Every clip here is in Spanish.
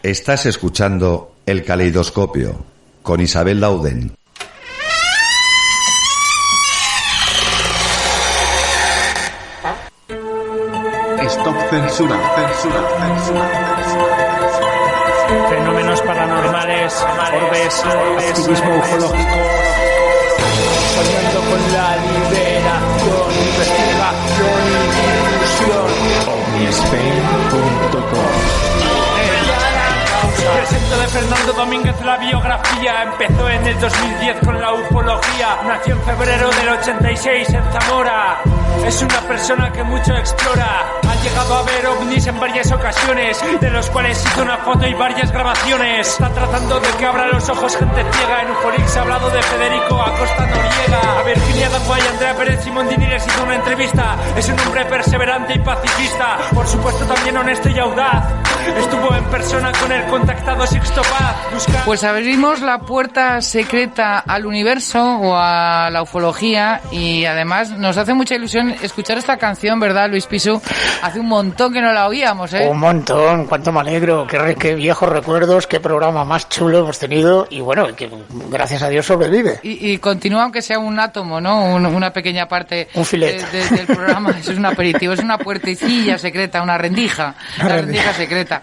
Estás escuchando El Caleidoscopio con Isabel Lauden. Stop censura. Fenómenos paranormales, orbes, activismo ufológico. Soñando con la liberación, investigación y difusión. OVNISpain.com. Presento de Fernando Domínguez la biografía. Empezó en el 2010 con la ufología. Nació en febrero del 86 en Zamora. Es una persona que mucho explora. Ha llegado a ver ovnis en varias ocasiones, de los cuales hizo una foto y varias grabaciones. Está tratando de que abra los ojos gente ciega. En Ufolix ha hablado de Federico Acosta Noriega. A Virginia Danguay, Andrea Pérez Simondini les hizo una entrevista. Es un hombre perseverante y pacifista, por supuesto también honesto y audaz. Estuvo en persona con el contactado Sixto Paz. Pues abrimos la puerta secreta al universo o a la ufología, y además nos hace mucha ilusión escuchar esta canción, ¿verdad, Luis Pisu? Hace un montón que no la oíamos, ¿eh? Un montón, cuánto me alegro, qué viejos recuerdos, qué programa más chulo hemos tenido, y bueno, que gracias a Dios sobrevive. Y continúa aunque sea un átomo, ¿no? Una pequeña parte un filete del programa. Eso es un aperitivo, es una puertecilla secreta, una rendija secreta.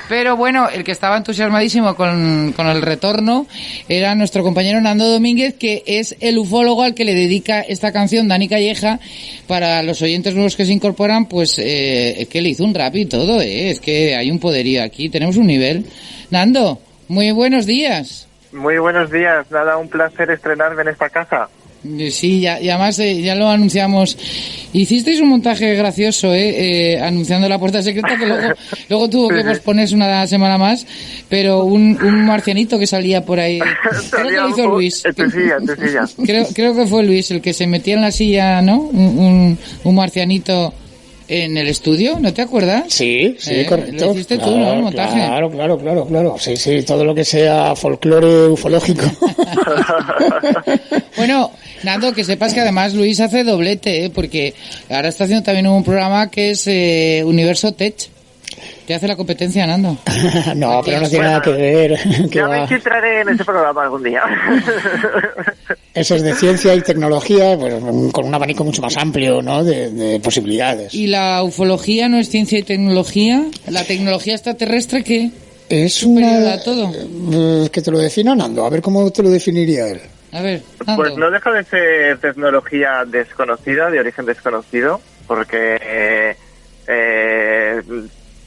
Pero bueno, el que estaba entusiasmadísimo con el retorno era nuestro compañero Nando Domínguez, que es el ufólogo al que le dedica esta canción Dani Calleja. Para los oyentes nuevos que se incorporan, pues es que le hizo un rap y todo, es que hay un poderío aquí, tenemos un nivel. Nando, muy buenos días. Muy buenos días, nada, un placer estrenarme en esta casa. Sí, y además ya lo anunciamos. Hicisteis un montaje gracioso, anunciando la puerta secreta, que luego tuvo que posponerse una semana más, pero un marcianito que salía por ahí. Creo que lo hizo Luis. Creo que fue Luis el que se metía en la silla, ¿no? Un marcianito en el estudio, ¿no te acuerdas? Sí, correcto. Lo hiciste tú, ¿no? El montaje. Claro. Sí, todo lo que sea folclore ufológico. Bueno, Nando, que sepas que además Luis hace doblete, porque ahora está haciendo también un programa que es Universo Tech. Te hace la competencia, Nando. No, pero no tiene nada que ver. Ya me entraré en ese programa algún día. Eso es de ciencia y tecnología, pues con un abanico mucho más amplio, ¿no? De posibilidades. ¿Y la ufología no es ciencia y tecnología? ¿La tecnología extraterrestre qué? Es una... todo. Que te lo defina Nando, a ver cómo te lo definiría él. A ver, Nando. Pues no deja de ser tecnología desconocida, de origen desconocido, porque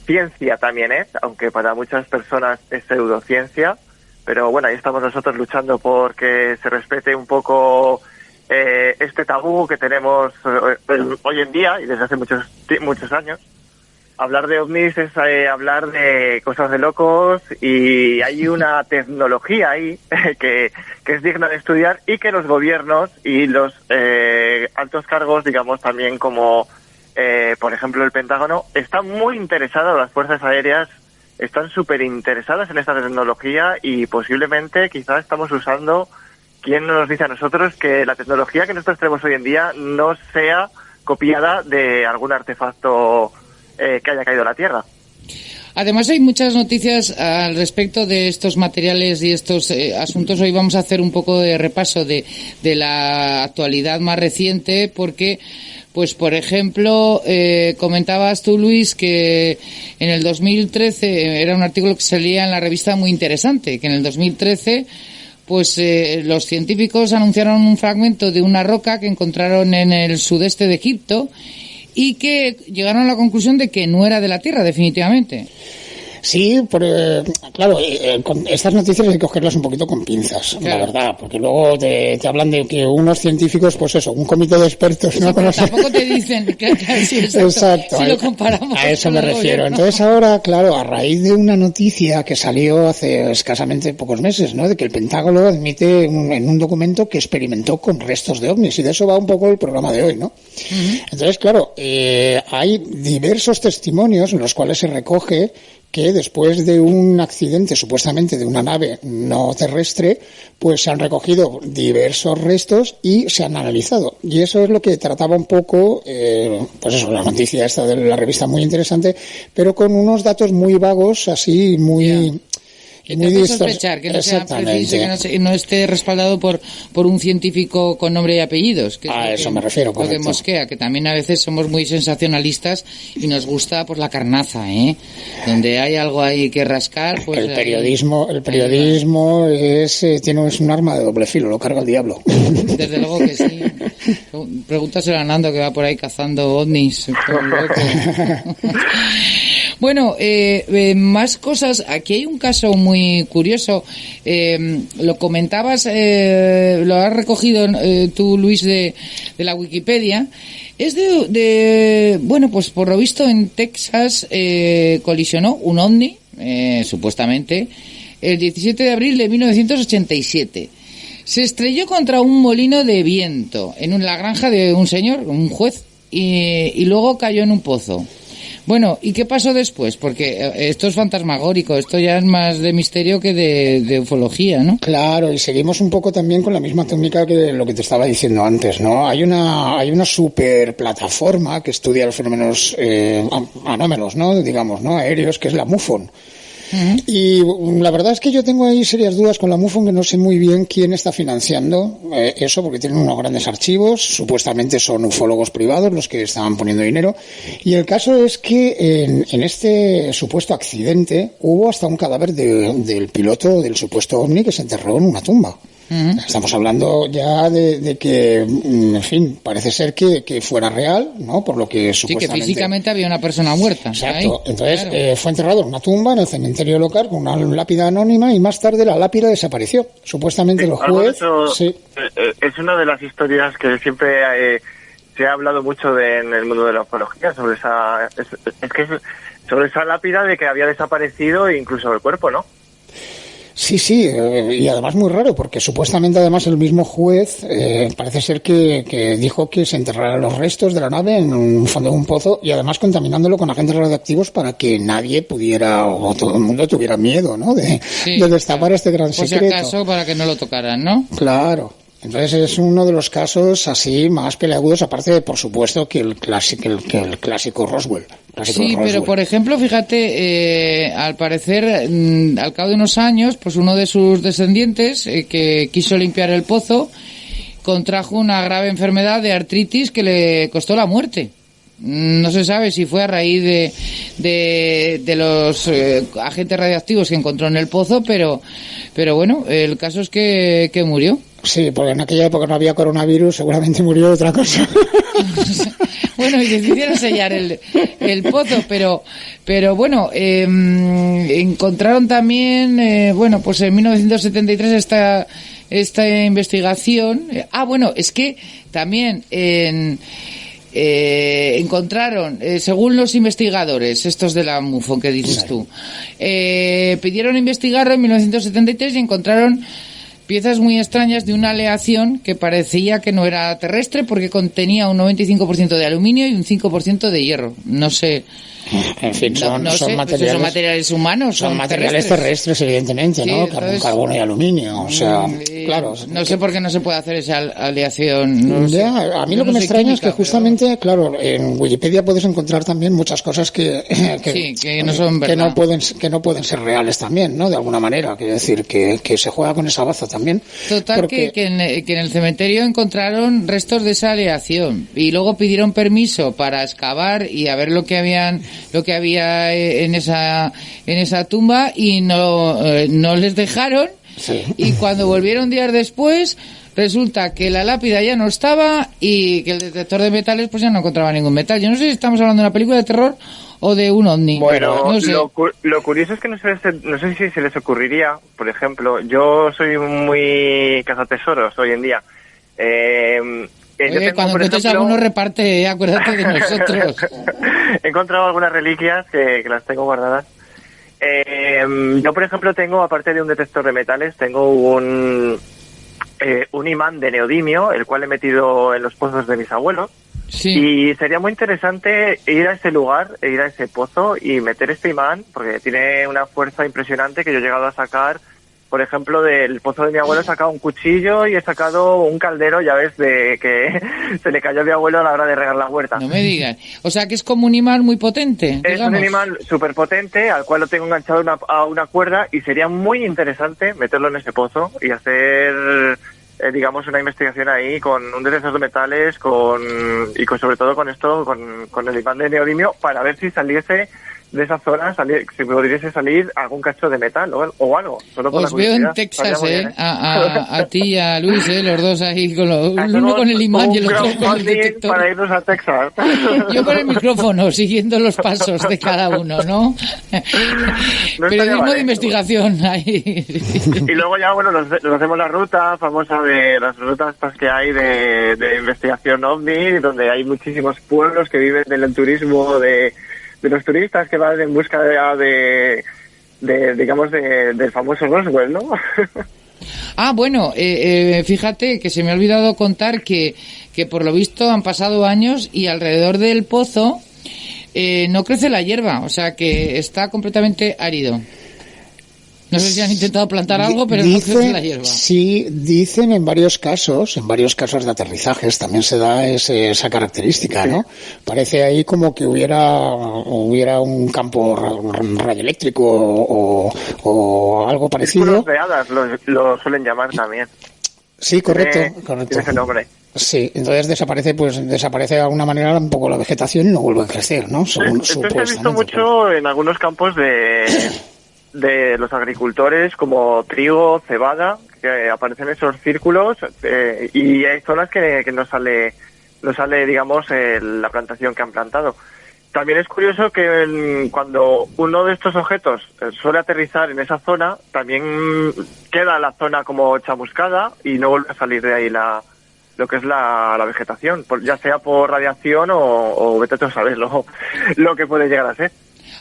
ciencia también es, aunque para muchas personas es pseudociencia, pero bueno, ahí estamos nosotros luchando por que se respete un poco este tabú que tenemos hoy en día y desde hace muchos años. Hablar de ovnis es hablar de cosas de locos, y hay una tecnología ahí que es digna de estudiar, y que los gobiernos y los altos cargos, digamos, también como por ejemplo el Pentágono, están muy interesados, las fuerzas aéreas están súper interesadas en esta tecnología, y posiblemente quizás estamos usando, ¿quién nos dice a nosotros que la tecnología que nosotros tenemos hoy en día no sea copiada de algún artefacto que haya caído a la Tierra? Además hay muchas noticias al respecto de estos materiales y estos asuntos. Hoy vamos a hacer un poco de repaso de la actualidad más reciente, porque pues por ejemplo comentabas tú, Luis, que en el 2013 era un artículo que salía en la revista Muy Interesante, que en el 2013 pues los científicos anunciaron un fragmento de una roca que encontraron en el sudeste de Egipto, y que llegaron a la conclusión de que no era de la Tierra, definitivamente. Sí, claro, estas noticias hay que cogerlas un poquito con pinzas, claro, la verdad, porque luego te hablan de que unos científicos, pues eso, un comité de expertos, ¿no? Pero tampoco te dicen que sí, exacto. Si lo comparamos. A eso me refiero. Entonces ahora, claro, a raíz de una noticia que salió hace escasamente pocos meses, ¿no? De que el Pentágono admite en un documento que experimentó con restos de ovnis, y de eso va un poco el programa de hoy, ¿no? Uh-huh. Entonces, claro, hay diversos testimonios en los cuales se recoge que después de un accidente, supuestamente de una nave no terrestre, pues se han recogido diversos restos y se han analizado. Y eso es lo que trataba un poco, pues eso, la noticia esta de la revista, muy interesante, pero con unos datos muy vagos, así, muy... Y te hace sospechar que no sea preciso, que no esté respaldado por un científico con nombre y apellidos. Que a eso me refiero, correcto. Lo que mosquea, que también a veces somos muy sensacionalistas y nos gusta pues la carnaza, donde hay algo ahí que rascar, pues... El periodismo tiene un arma de doble filo, lo carga el diablo. Desde luego que sí. Pregúntaselo a Nando, que va por ahí cazando ovnis. Bueno, más cosas. Aquí hay un caso muy curioso. Lo comentabas, lo has recogido tú, Luis, de la Wikipedia. Es bueno, pues por lo visto en Texas colisionó un ovni, supuestamente, el 17 de abril de 1987. Se estrelló contra un molino de viento en la granja de un señor, un juez, y luego cayó en un pozo. Bueno, ¿y qué pasó después? Porque esto es fantasmagórico, esto ya es más de misterio que de ufología, ¿no? Claro, y seguimos un poco también con la misma técnica que lo que te estaba diciendo antes, ¿no? Hay una super plataforma que estudia los fenómenos anómalos, ¿no? Digamos, ¿no? Aéreos, que es la MUFON. Y la verdad es que yo tengo ahí serias dudas con la MUFON, que no sé muy bien quién está financiando eso, porque tienen unos grandes archivos, supuestamente son ufólogos privados los que estaban poniendo dinero, y el caso es que en este supuesto accidente hubo hasta un cadáver del piloto del supuesto ovni que se enterró en una tumba. Estamos hablando ya de que, en fin, parece ser que fuera real, ¿no? Por lo que supuestamente... Sí, que físicamente había una persona muerta. Exacto. Ahí. Entonces, claro. Fue enterrado en una tumba en el cementerio local con una lápida anónima, y más tarde la lápida desapareció. Supuestamente los jueces... Es una de las historias que siempre se ha hablado mucho en el mundo de la ufología, sobre sobre esa lápida de que había desaparecido incluso el cuerpo, ¿no? Sí, y además muy raro, porque supuestamente además el mismo juez parece ser que dijo que se enterraran los restos de la nave en un fondo de un pozo, y además contaminándolo con agentes radioactivos para que nadie pudiera, o todo el mundo tuviera miedo, ¿no? De destapar este gran secreto. Por si acaso, para que no lo tocaran, ¿no? Claro. Entonces es uno de los casos así más peleagudos, aparte de, por supuesto, que el clásico Roswell. Sí, pero por ejemplo, fíjate, al parecer, al cabo de unos años, pues uno de sus descendientes, que quiso limpiar el pozo, contrajo una grave enfermedad de artritis que le costó la muerte. No se sabe si fue a raíz de los agentes radioactivos que encontró en el pozo, pero bueno, el caso es que murió. Sí, porque en aquella época no había coronavirus, seguramente murió de otra cosa. Bueno, y decidieron sellar el pozo, pero bueno, encontraron también, bueno, pues en 1973 esta investigación. Bueno, es que también encontraron, según los investigadores, estos de la MUFON que dices tú, pidieron investigarlo en 1973 y encontraron piezas muy extrañas de una aleación que parecía que no era terrestre, porque contenía un 95% de aluminio y un 5% de hierro. No sé. En fin, son materiales humanos. Son materiales terrestres, evidentemente, ¿no? Sí, entonces, carbono y aluminio. O sea, claro. No sé por qué no se puede hacer esa aleación. A mí lo que me extraña es que justamente, claro, en Wikipedia puedes encontrar también muchas cosas que no son verdad. Que no pueden ser reales también, ¿no? De alguna manera. Quiero decir, que se juega con esa baza también. Total, porque... que en el cementerio encontraron restos de esa aleación y luego pidieron permiso para excavar y a ver lo que había en esa tumba, y no les dejaron. Sí. Y cuando volvieron días después, resulta que la lápida ya no estaba y que el detector de metales pues ya no encontraba ningún metal. Yo no sé si estamos hablando de una película de terror o de un ovni. Bueno, no sé. Lo curioso es que no sé si se les ocurriría, por ejemplo, yo soy muy cazatesoros hoy en día. Oye, cuando encuentres alguno reparte, acuérdate de nosotros. He encontrado algunas reliquias que las tengo guardadas. Yo, por ejemplo, tengo, aparte de un detector de metales, tengo un imán de neodimio, el cual he metido en los pozos de mis abuelos. Sí. Y sería muy interesante ir a ese lugar, ir a ese pozo y meter este imán, porque tiene una fuerza impresionante que yo he llegado a sacar. Por ejemplo, del pozo de mi abuelo he sacado un cuchillo y he sacado un caldero, ya ves, de que se le cayó a mi abuelo a la hora de regar la huerta. No me digas. O sea, que es como un imán muy potente, Es digamos. un imán súper potente al cual lo tengo enganchado a una cuerda y sería muy interesante meterlo en ese pozo y hacer, digamos, una investigación ahí con un detector de metales sobre todo con esto, con el imán de neodimio, para ver si saliese de esa zona, si pudiese salir algún cacho de metal o algo. Solo por Os la veo en curiosidad. Texas, Estaría muy bien, a ti y a Luis, los dos ahí, uno con el imán y el otro con el crowdfunding detector. para irnos a Texas. Yo con el micrófono, siguiendo los pasos de cada uno, ¿no? Periodismo mal, de investigación ahí. Y luego ya, bueno, nos hacemos la ruta famosa de las rutas estas que hay de investigación OVNI, donde hay muchísimos pueblos que viven del turismo, de los turistas que van en busca del famoso Roswell, ¿no? Ah, bueno, fíjate que se me ha olvidado contar que por lo visto han pasado años y alrededor del pozo no crece la hierba, o sea que está completamente árido. No sé si han intentado plantar algo, pero no crece la hierba. Sí, dicen en varios casos de aterrizajes también se da esa característica, ¿no? Parece ahí como que hubiera un campo radioeléctrico o algo parecido. Círculos de hadas lo suelen llamar también. Sí, correcto. Tiene ese nombre. Sí, entonces desaparece de alguna manera un poco la vegetación y no vuelve a crecer, ¿no? Según Esto se ha visto mucho en algunos campos de los agricultores, como trigo, cebada, que aparecen esos círculos, y hay zonas que no sale, digamos, la plantación que han plantado. También es curioso que cuando uno de estos objetos suele aterrizar en esa zona, también queda la zona como chamuscada y no vuelve a salir de ahí lo que es la vegetación, ya sea por radiación o vete tú a saber lo que puede llegar a ser.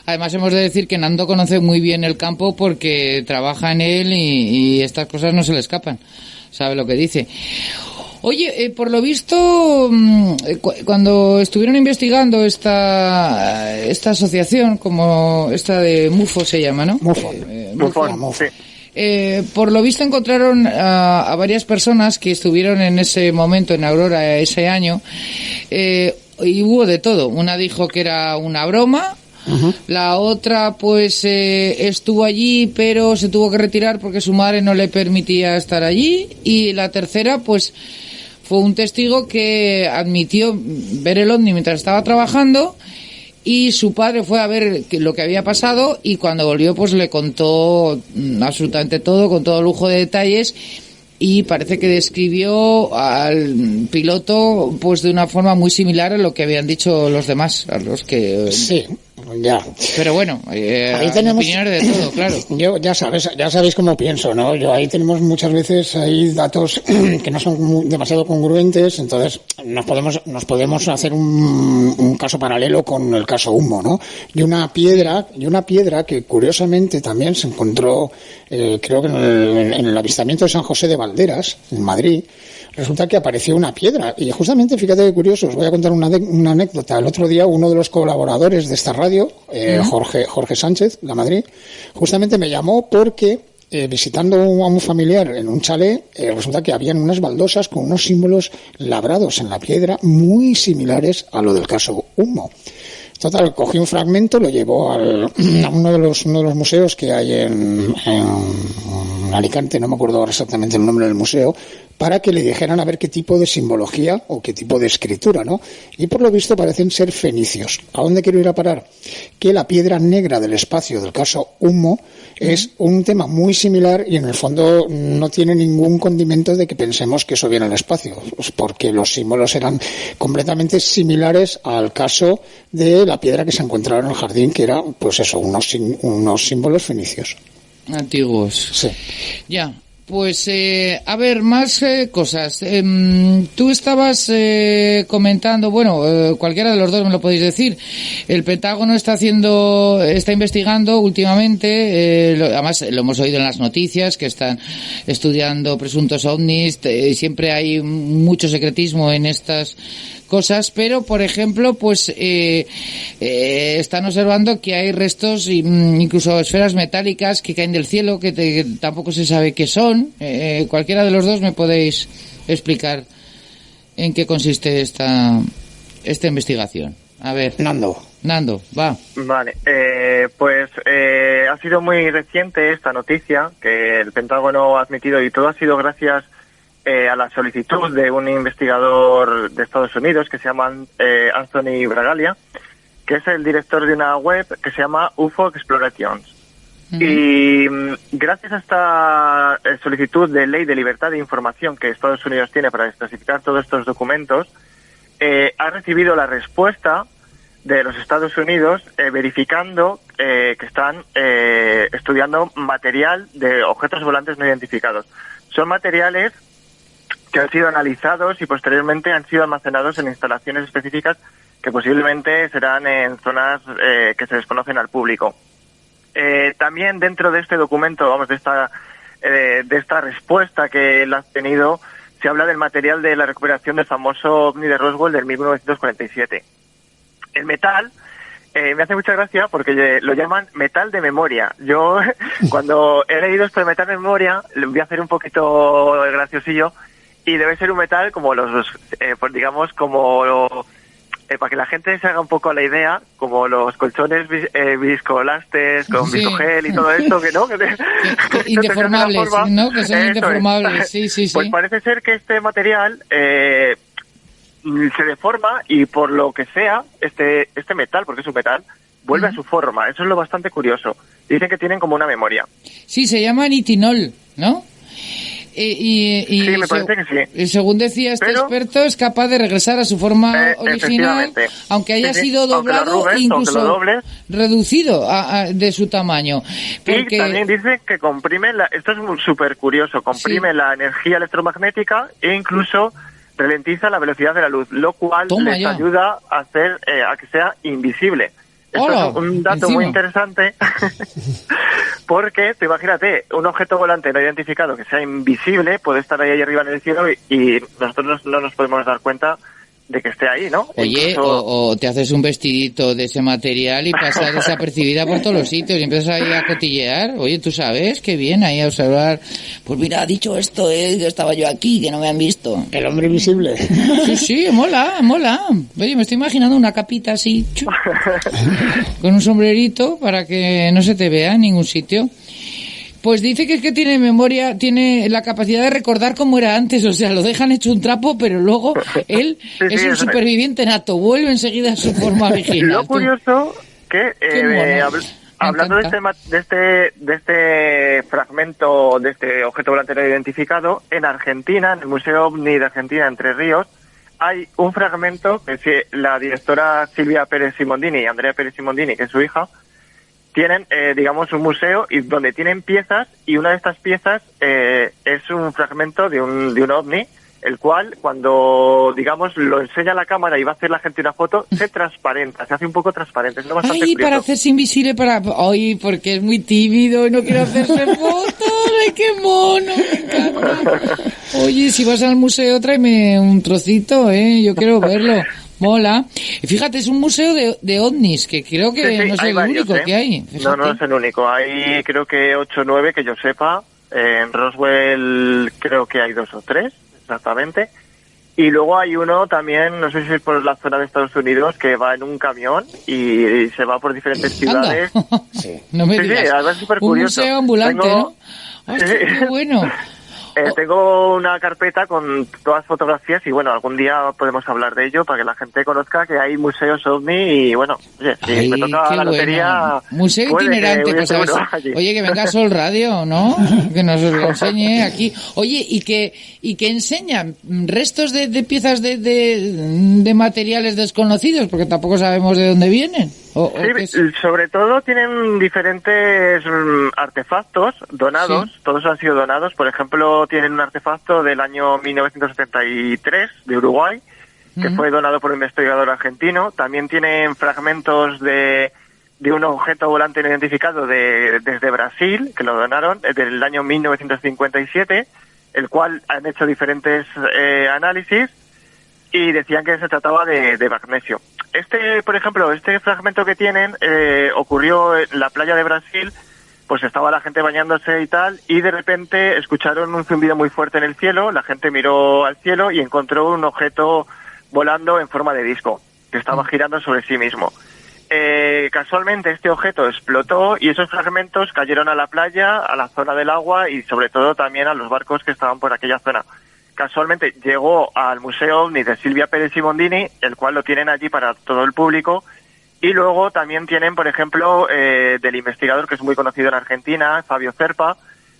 Además hemos de decir que Nando conoce muy bien el campo porque trabaja en él y estas cosas no se le escapan, sabe lo que dice. Oye, por lo visto, cuando estuvieron investigando esta asociación, como esta de MUFO se llama, ¿no? MUFO, sí. Por lo visto encontraron a varias personas que estuvieron en ese momento en Aurora ese año, y hubo de todo. Una dijo que era una broma. Uh-huh. La otra pues estuvo allí pero se tuvo que retirar porque su madre no le permitía estar allí, y la tercera pues fue un testigo que admitió ver el ovni mientras estaba trabajando y su padre fue a ver lo que había pasado y cuando volvió pues le contó absolutamente todo con todo lujo de detalles y parece que describió al piloto pues de una forma muy similar a lo que habían dicho los demás, a los que... Sí. Ya. Pero bueno, ahí tenemos opiniones de todo, claro. Yo ya sabéis cómo pienso, ¿no? Yo ahí tenemos muchas veces ahí datos que no son demasiado congruentes, entonces nos podemos hacer un caso paralelo con el caso Humo, ¿no? Y una piedra que curiosamente también se encontró, creo que en el avistamiento de San José de Valderas, en Madrid. Resulta que apareció una piedra y justamente, fíjate qué curioso, os voy a contar una anécdota. El otro día uno de los colaboradores de esta radio, Jorge Sánchez, de Madrid, justamente me llamó porque visitando a un familiar en un chalet, resulta que habían unas baldosas con unos símbolos labrados en la piedra muy similares a lo del caso Humo. Total, cogí un fragmento, lo llevó a uno de los museos que hay en Alicante, no me acuerdo ahora exactamente el nombre del museo, para que le dijeran a ver qué tipo de simbología o qué tipo de escritura, ¿no? Y por lo visto parecen ser fenicios. ¿A dónde quiero ir a parar? Que la piedra negra del espacio del caso Humo es un tema muy similar y en el fondo no tiene ningún condimento de que pensemos que eso viene del espacio, porque los símbolos eran completamente similares al caso de la piedra que se encontraba en el jardín, que era, pues eso, unos símbolos fenicios. Antiguos. Sí. Ya. Pues, a ver, más cosas. Tú estabas comentando, bueno, cualquiera de los dos me lo podéis decir. El Pentágono está investigando últimamente, además lo hemos oído en las noticias, que están estudiando presuntos ovnis. Siempre hay mucho secretismo en estas cosas, pero por ejemplo, pues están observando que hay restos, incluso esferas metálicas que caen del cielo, que tampoco se sabe qué son. Cualquiera de los dos me podéis explicar en qué consiste esta investigación. A ver, Nando, va. Vale, pues ha sido muy reciente esta noticia que el Pentágono ha admitido, y todo ha sido gracias a la solicitud de un investigador de Estados Unidos que se llama Anthony Bragalia, que es el director de una web que se llama UFO Explorations. Y gracias a esta solicitud de ley de libertad de información que Estados Unidos tiene para desclasificar todos estos documentos, ha recibido la respuesta de los Estados Unidos verificando que están estudiando material de objetos volantes no identificados. Son materiales que han sido analizados y posteriormente han sido almacenados en instalaciones específicas que posiblemente serán en zonas que se desconocen al público. También dentro de este documento, de esta respuesta que él ha tenido, se habla del material de la recuperación del famoso ovni de Roswell del 1947. El metal me hace mucha gracia porque lo llaman metal de memoria. Yo, cuando he leído esto de metal de memoria, le voy a hacer un poquito graciosillo, y debe ser un metal como pues digamos, como para que la gente se haga un poco la idea, como los colchones viscoelastes con viscogel y todo esto, que no, indeformables, ¿no? Que son indeformables, sí. Pues parece ser que este material se deforma, y por lo que sea, este metal, porque es un metal, vuelve a su forma. Eso es lo bastante curioso. Dicen que tienen como una memoria. Sí, se llama nitinol, ¿no? Sí, me parece que sí. Según decía este experto, es capaz de regresar a su forma original, aunque haya sido doblado e incluso reducido de su tamaño. Porque... Y también dice que comprime, esto es súper curioso, comprime la energía electromagnética e incluso ralentiza la velocidad de la luz, lo cual les ayuda a hacer a que sea invisible. Esto es un dato muy interesante porque, tú imagínate, un objeto volante no identificado que sea invisible puede estar ahí arriba en el cielo y nosotros no nos podemos dar cuenta de que esté ahí, ¿no? Oye, incluso... o te haces un vestidito de ese material y pasas desapercibida por todos los sitios y empiezas ahí a cotillear. Oye, tú sabes, qué bien, ahí a observar. Pues mira, ha dicho esto, que estaba yo aquí, que no me han visto. El hombre invisible. Sí, mola. Oye, me estoy imaginando una capita así, con un sombrerito para que no se te vea en ningún sitio. Pues dice que es que tiene memoria, tiene la capacidad de recordar cómo era antes, o sea, lo dejan hecho un trapo, pero luego él es un superviviente nato, vuelve enseguida a su forma original. Lo curioso que, hablando de este fragmento, de este objeto volante no identificado, en Argentina, en el Museo OVNI de Argentina, Entre Ríos, hay un fragmento que la directora Silvia Pérez Simondini y Andrea Pérez Simondini, que es su hija, tienen, digamos, un museo y donde tienen piezas, y una de estas piezas es un fragmento de un ovni, el cual, cuando, digamos, lo enseña a la cámara y va a hacer la gente una foto, se transparenta, se hace un poco transparente. Es lo bastante curioso. Para hacerse invisible, Ay, porque es muy tímido y no quiere hacerse fotos. ¡Ay, qué mono! Me encanta. Oye, si vas al museo, tráeme un trocito, yo quiero verlo. Mola. Y fíjate, es un museo de ovnis, que creo que no es el único que hay. Fíjate. No es el único. Hay creo que 8 o 9 que yo sepa. En Roswell creo que hay 2 o 3, exactamente. Y luego hay uno también, no sé si es por la zona de Estados Unidos, que va en un camión y se va por diferentes ciudades. No me digas. Sí, además es súper curioso. Un museo ambulante, ¿no? Hostia, qué bueno. Tengo una carpeta con todas las fotografías y bueno, algún día podemos hablar de ello para que la gente conozca que hay museos OVNI y bueno, oye, si me toca la lotería... Museo itinerante, pues a ver, oye, que venga Sol Radio, ¿no? Que nos lo enseñe aquí. Oye, y que enseñan restos de piezas de materiales desconocidos, porque tampoco sabemos de dónde vienen. Sí, sobre todo tienen diferentes artefactos donados, todos han sido donados. Por ejemplo, tienen un artefacto del año 1973 de Uruguay, que fue donado por un investigador argentino. También tienen fragmentos de un objeto volante no identificado desde Brasil, que lo donaron, del año 1957, el cual han hecho diferentes análisis. y decían que se trataba de magnesio. Por ejemplo, este fragmento que tienen ocurrió en la playa de Brasil. Pues estaba la gente bañándose y tal, y de repente escucharon un zumbido muy fuerte en el cielo, la gente miró al cielo y encontró un objeto volando en forma de disco, que estaba girando sobre sí mismo. Casualmente este objeto explotó y esos fragmentos cayeron a la playa, a la zona del agua y sobre todo también a los barcos que estaban por aquella zona. Casualmente llegó al Museo OVNI de Silvia Pérez Simondini, el cual lo tienen allí para todo el público. Y luego también tienen, por ejemplo, del investigador que es muy conocido en Argentina, Fabio Cerpa,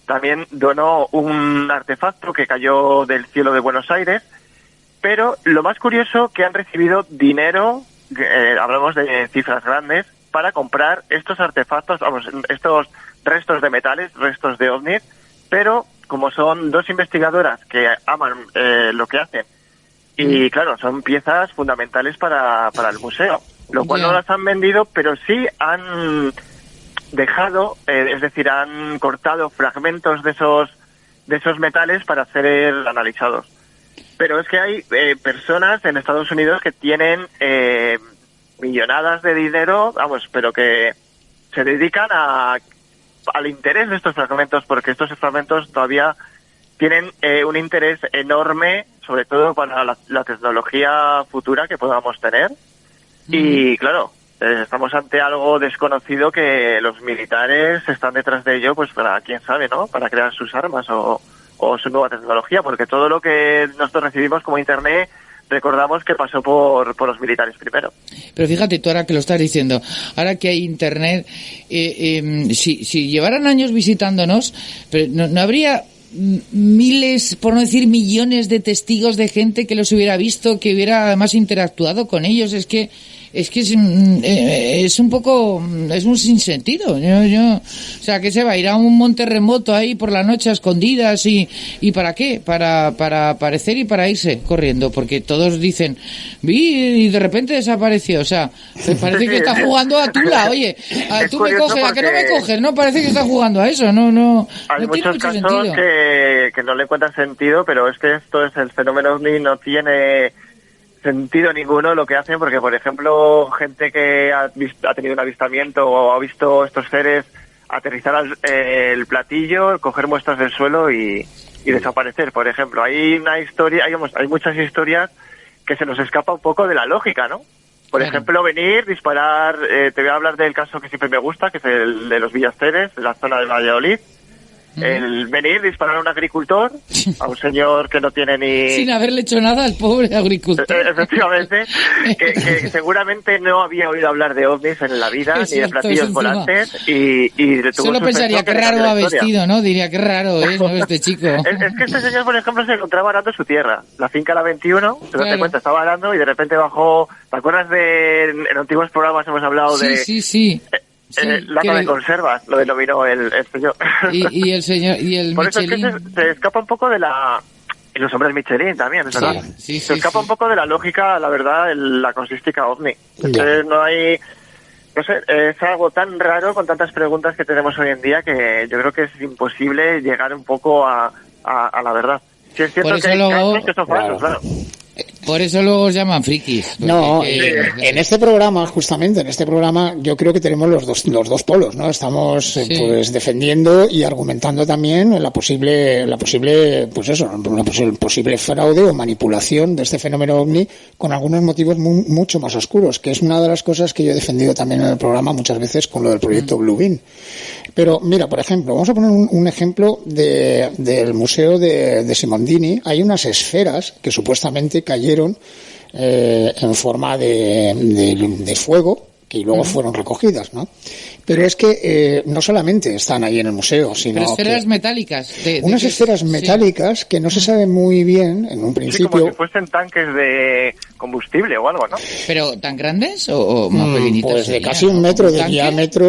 también donó un artefacto que cayó del cielo de Buenos Aires, pero lo más curioso que han recibido dinero, hablamos de cifras grandes, para comprar estos artefactos, estos restos de metales, restos de ovnis, pero como son dos investigadoras que aman lo que hacen, y claro, son piezas fundamentales para el museo. Lo cual no las han vendido, pero sí han dejado, es decir, han cortado fragmentos de esos metales para ser analizados. Pero es que hay personas en Estados Unidos que tienen millonadas de dinero, pero que se dedican al interés de estos fragmentos, porque estos fragmentos todavía tienen un interés enorme, sobre todo para la tecnología futura que podamos tener. Y claro, estamos ante algo desconocido que los militares están detrás de ello, pues para quién sabe, ¿no? Para crear sus armas o su nueva tecnología, porque todo lo que nosotros recibimos como Internet, recordamos que pasó por los militares primero. Pero fíjate, tú ahora que lo estás diciendo, ahora que hay Internet, si llevaran años visitándonos, pero no habría miles, por no decir millones de testigos de gente que los hubiera visto, que hubiera además interactuado con ellos. Es que es un poco, es un sinsentido. O sea, que se va a ir a un monte remoto ahí por la noche a escondidas y ¿para qué? Para aparecer y para irse corriendo, porque todos dicen, vi y de repente desapareció. O sea, parece que está jugando a Tula. Oye, tú me coges, ¿a que no me coges? No, parece que está jugando a eso. No hay tiene muchos mucho casos sentido. que no le encuentran sentido, pero es que esto es el fenómeno OVNI, no tiene sentido ninguno lo que hacen, porque por ejemplo gente que ha tenido un avistamiento o ha visto estos seres aterrizar el platillo, coger muestras del suelo y desaparecer. Por ejemplo, hay una historia, hay muchas historias que se nos escapa un poco de la lógica, ¿no? Por ejemplo, venir, disparar, te voy a hablar del caso que siempre me gusta, que es el de los Villasteres, de la zona de Valladolid. El venir, disparar a un agricultor, a un señor que no tiene ni... Sin haberle hecho nada al pobre agricultor. Efectivamente, que seguramente no había oído hablar de ovnis en la vida, ni de platillos volantes, y solo pensaría que raro va vestido, ¿no? Diría, qué raro es, ¿no? Este chico. Es que este señor, por ejemplo, se encontraba arando su tierra, la finca La 21, te das cuenta, estaba arando y de repente bajó... ¿Te acuerdas en antiguos programas hemos hablado de... Sí. Lata de conservas, lo denominó el señor. Y el señor, y el por Michelin. eso es que se escapa un poco de la... Y los hombres Michelin también, es verdad. Se escapa un poco de la lógica, la verdad, la casuística OVNI. Entonces no hay... No sé, es algo tan raro con tantas preguntas que tenemos hoy en día que yo creo que es imposible llegar un poco a la verdad. Sí es cierto que hay casos que son falsos, claro. Por eso luego os llaman frikis. No, en este programa, yo creo que tenemos los dos polos, ¿no? Estamos pues defendiendo y argumentando también la posible fraude o manipulación de este fenómeno OVNI con algunos motivos mucho más oscuros, que es una de las cosas que yo he defendido también en el programa muchas veces con lo del proyecto Blue Beam. Pero mira, por ejemplo, vamos a poner un ejemplo del museo de Simondini. Hay unas esferas que supuestamente cayeron en forma de fuego, que luego fueron recogidas, ¿no? Pero es que no solamente están ahí en el museo, sino pero esferas metálicas. Unas esferas metálicas que no se sabe muy bien, en un principio... Sí, como si fuesen tanques de combustible o algo, ¿no? ¿Pero tan grandes o más pequeñitas? Pues de casi un metro de diámetro,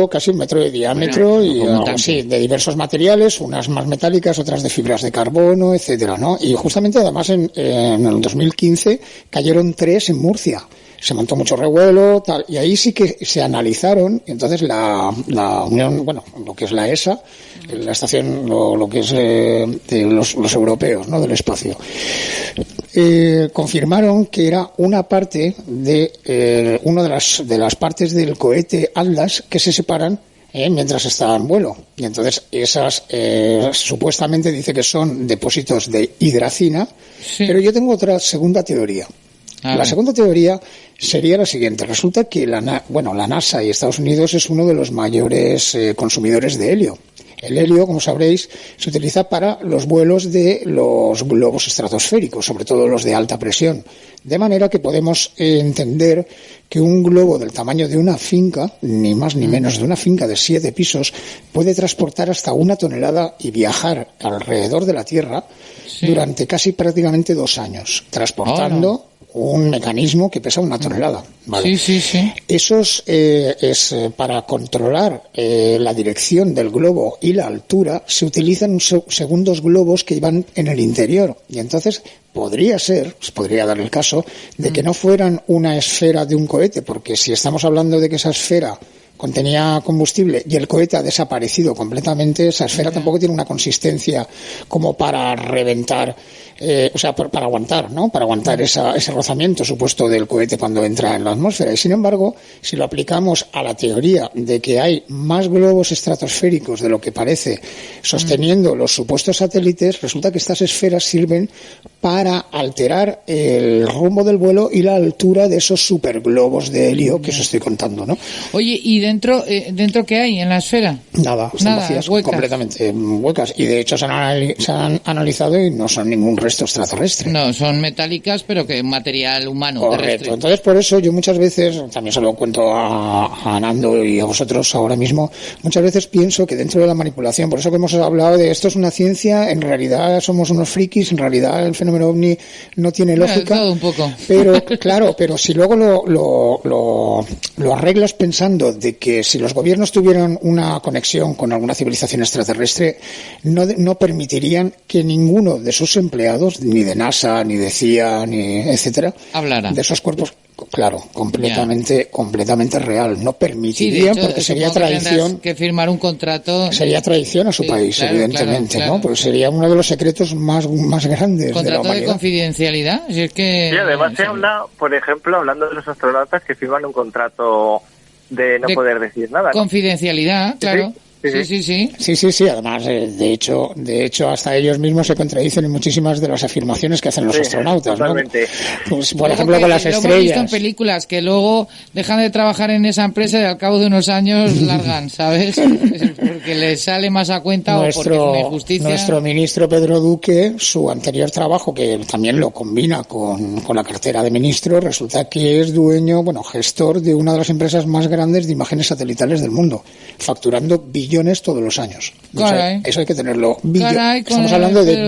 bueno, y de diversos materiales, unas más metálicas, otras de fibras de carbono, etcétera, ¿no? Y justamente además en el 2015 cayeron 3 en Murcia. Se montó mucho revuelo, tal, y ahí sí que se analizaron, y entonces la Unión, bueno, lo que es la ESA, la estación, lo que es de los europeos, ¿no? Del espacio. confirmaron que era una parte de una de las partes del cohete Atlas que se separan mientras está en vuelo. Y entonces esas supuestamente dice que son depósitos de hidracina, sí. Pero yo tengo otra segunda teoría. La segunda teoría sería la siguiente. Resulta que la NASA y Estados Unidos es uno de los mayores consumidores de helio. El helio, como sabréis, se utiliza para los vuelos de los globos estratosféricos, sobre todo los de alta presión. De manera que podemos entender que un globo del tamaño de una finca, ni más ni menos de una finca de 7 pisos, puede transportar hasta 1 tonelada y viajar alrededor de la Tierra durante casi prácticamente 2 años, transportando un mecanismo que pesa 1 tonelada. ¿Vale? Sí. Eso es para controlar la dirección del globo y la altura, se utilizan segundos globos que van en el interior. Y entonces podría dar el caso de que no fueran una esfera de un cohete, porque si estamos hablando de que esa esfera contenía combustible y el cohete ha desaparecido completamente, esa esfera tampoco tiene una consistencia como para reventar, para aguantar, ¿no? Para aguantar ese rozamiento supuesto del cohete cuando entra en la atmósfera. Y sin embargo, si lo aplicamos a la teoría de que hay más globos estratosféricos de lo que parece sosteniendo los supuestos satélites, resulta que estas esferas sirven para alterar el rumbo del vuelo y la altura de esos superglobos de helio que os estoy contando, ¿no? Oye, ¿y dentro qué hay en la esfera? Nada, están vacías, huecas. Completamente huecas. Y de hecho se han analizado y no son ningún resto extraterrestre. No, son metálicas, pero que material humano. Correcto. Terrestre. Entonces, por eso yo muchas veces, también se lo cuento a Nando y a vosotros ahora mismo, muchas veces pienso que dentro de la manipulación, por eso que hemos hablado de esto es una ciencia, en realidad somos unos frikis, en realidad el fenómeno ovni no tiene lógica. Todo un poco. Pero, claro, pero si luego lo arreglas pensando de que si los gobiernos tuvieran una conexión con alguna civilización extraterrestre, no permitirían que ninguno de sus empleados, ni de NASA, ni de CIA, ni etcétera, hablara de esos cuerpos, claro, completamente real. No permitirían, porque sería traición. Que firmar un contrato. Sería traición a su país, claro, evidentemente, claro. ¿No? Porque sería uno de los secretos más grandes contrato de la humanidad. De confidencialidad. Si es que, sí, además se habla, por ejemplo, hablando de los astronautas que firman un contrato de no poder decir nada, ¿no? Confidencialidad, claro. Sí. Además, de hecho, hasta ellos mismos se contradicen en muchísimas de las afirmaciones que hacen los astronautas, totalmente. ¿No? Pues, por ejemplo, con las estrellas. Lo hemos visto en películas que luego dejan de trabajar en esa empresa y al cabo de unos años largan, ¿sabes? Porque les sale más a cuenta o porque es una injusticia. Nuestro ministro Pedro Duque, su anterior trabajo, que también lo combina con la cartera de ministro, resulta que es gestor de una de las empresas más grandes de imágenes satelitales del mundo, facturando billones todos los años. Eso hay que tenerlo. Estamos hablando de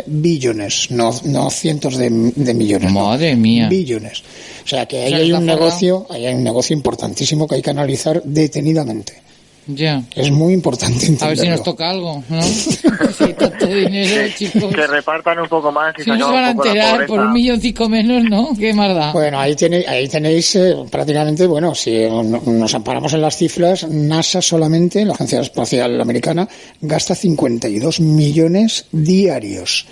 billones, no cientos de millones. Madre mía. Billones. O sea que ahí hay un negocio importantísimo que hay que analizar detenidamente. Ya. Es muy importante entenderlo. A ver si nos toca algo, ¿no? Si tanto dinero, chicos. Que repartan un poco más y si no se van a enterar por 1,5 millones menos, ¿no? ¿Qué más da? Bueno, ahí tenéis prácticamente, si nos amparamos en las cifras, NASA solamente, la Agencia Espacial Americana, gasta 52 millones diarios.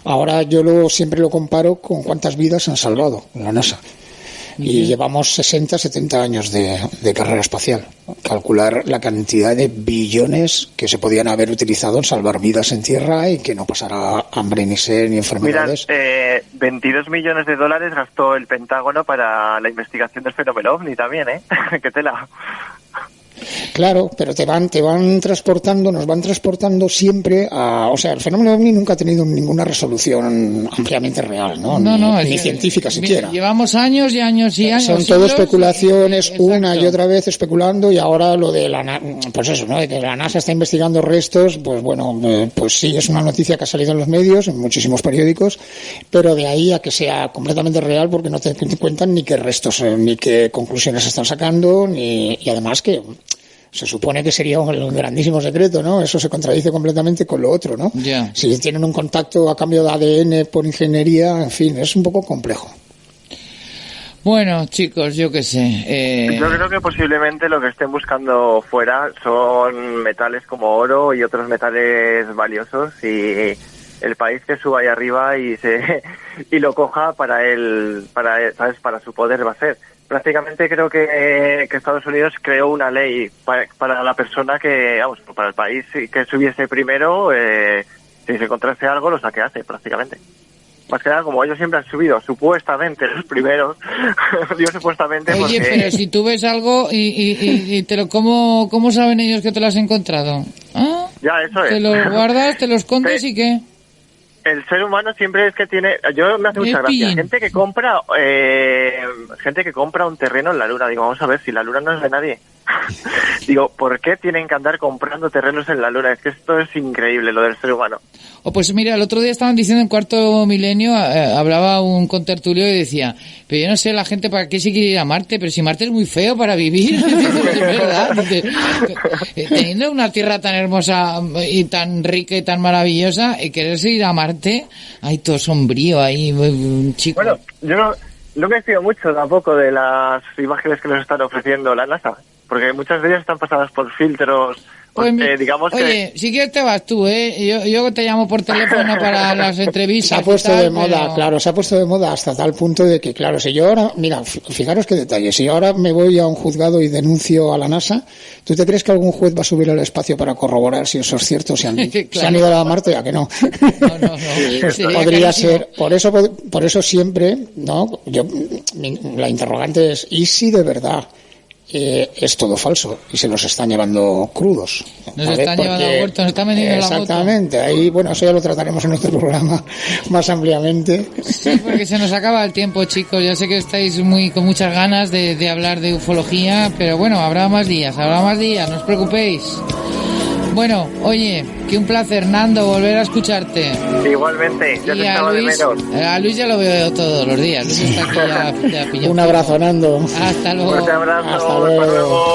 Ahora yo siempre lo comparo con cuántas vidas han salvado la NASA. Y llevamos 60, 70 años de carrera espacial. Calcular la cantidad de billones que se podían haber utilizado en salvar vidas en tierra y que no pasara hambre, ni sed, ni enfermedades. Mira, 22 millones de dólares gastó el Pentágono para la investigación del fenómeno OVNI también, ¿eh? ¡Qué tela! Claro, pero nos van transportando siempre el fenómeno OVNI nunca ha tenido ninguna resolución ampliamente real, ¿no? Ni científica siquiera. Llevamos años y años y años. Son todo especulaciones, una y otra vez especulando, y ahora lo de de que la NASA está investigando restos, pues sí, es una noticia que ha salido en los medios, en muchísimos periódicos, pero de ahí a que sea completamente real, porque no te cuentan ni qué restos, ni qué conclusiones están sacando, y además que se supone que sería un grandísimo secreto, ¿no? Eso se contradice completamente con lo otro, ¿no? Yeah. Si tienen un contacto a cambio de ADN por ingeniería, en fin, es un poco complejo. Bueno, chicos, yo qué sé. Yo creo que posiblemente lo que estén buscando fuera son metales como oro y otros metales valiosos, y el país que suba ahí arriba y lo coja para él, ¿sabes? Para su poder va a ser. Prácticamente creo que Estados Unidos creó una ley para la persona para el país que subiese primero, si se encontrase algo, lo saquease prácticamente. Más que nada, como ellos siempre han subido supuestamente los primeros, digo supuestamente. Oye, porque... pero si tú ves algo y ¿cómo saben ellos que te lo has encontrado? ¿Ah? Ya, eso es. Te los guardas, te los escondes y ¿qué? El ser humano siempre es que tiene... Yo me hace mucha gracia. Gente que compra un terreno en la luna. Digo, vamos a ver, si la luna no es de nadie. Digo, ¿por qué tienen que andar comprando terrenos en la luna? Es que esto es increíble, lo del ser humano. Pues mira, el otro día estaban diciendo en Cuarto Milenio, hablaba un contertulio y decía, pero yo no sé la gente para qué se quiere ir a Marte, pero si Marte es muy feo para vivir. Es verdad. Dice, teniendo una tierra tan hermosa y tan rica y tan maravillosa, quererse ir a Marte, hay todo sombrío ahí, chico. Bueno, yo no me fío mucho tampoco de las imágenes que nos están ofreciendo la NASA, porque muchas de ellas están pasadas por filtros. Digamos oye, si quieres te vas tú, yo te llamo por teléfono para las entrevistas. Se ha puesto de moda, claro, se ha puesto de moda hasta tal punto de que, claro, si yo ahora, mira, fijaros qué detalle, si yo ahora me voy a un juzgado y denuncio a la NASA, ¿tú te crees que algún juez va a subir al espacio para corroborar si eso es cierto, si han ido a Marte? ¿A que no? No. Pues podría ser, por eso siempre, ¿no? La interrogante es, ¿y si de verdad es todo falso y se los están llevando crudos? Nos están llevando a huerto, nos están vendiendo la moto. Exactamente, ahí, bueno, eso ya lo trataremos en otro programa más ampliamente. Sí, porque se nos acaba el tiempo, chicos. Ya sé que estáis con muchas ganas de hablar de ufología, pero bueno, habrá más días, no os preocupéis. Bueno, oye, que un placer, Nando, volver a escucharte. Igualmente, ya te estaba de menos. A Luis ya lo veo todos los días. Luis está aquí ya pillado. Un abrazo, Nando. Hasta luego. Un abrazo. Hasta luego.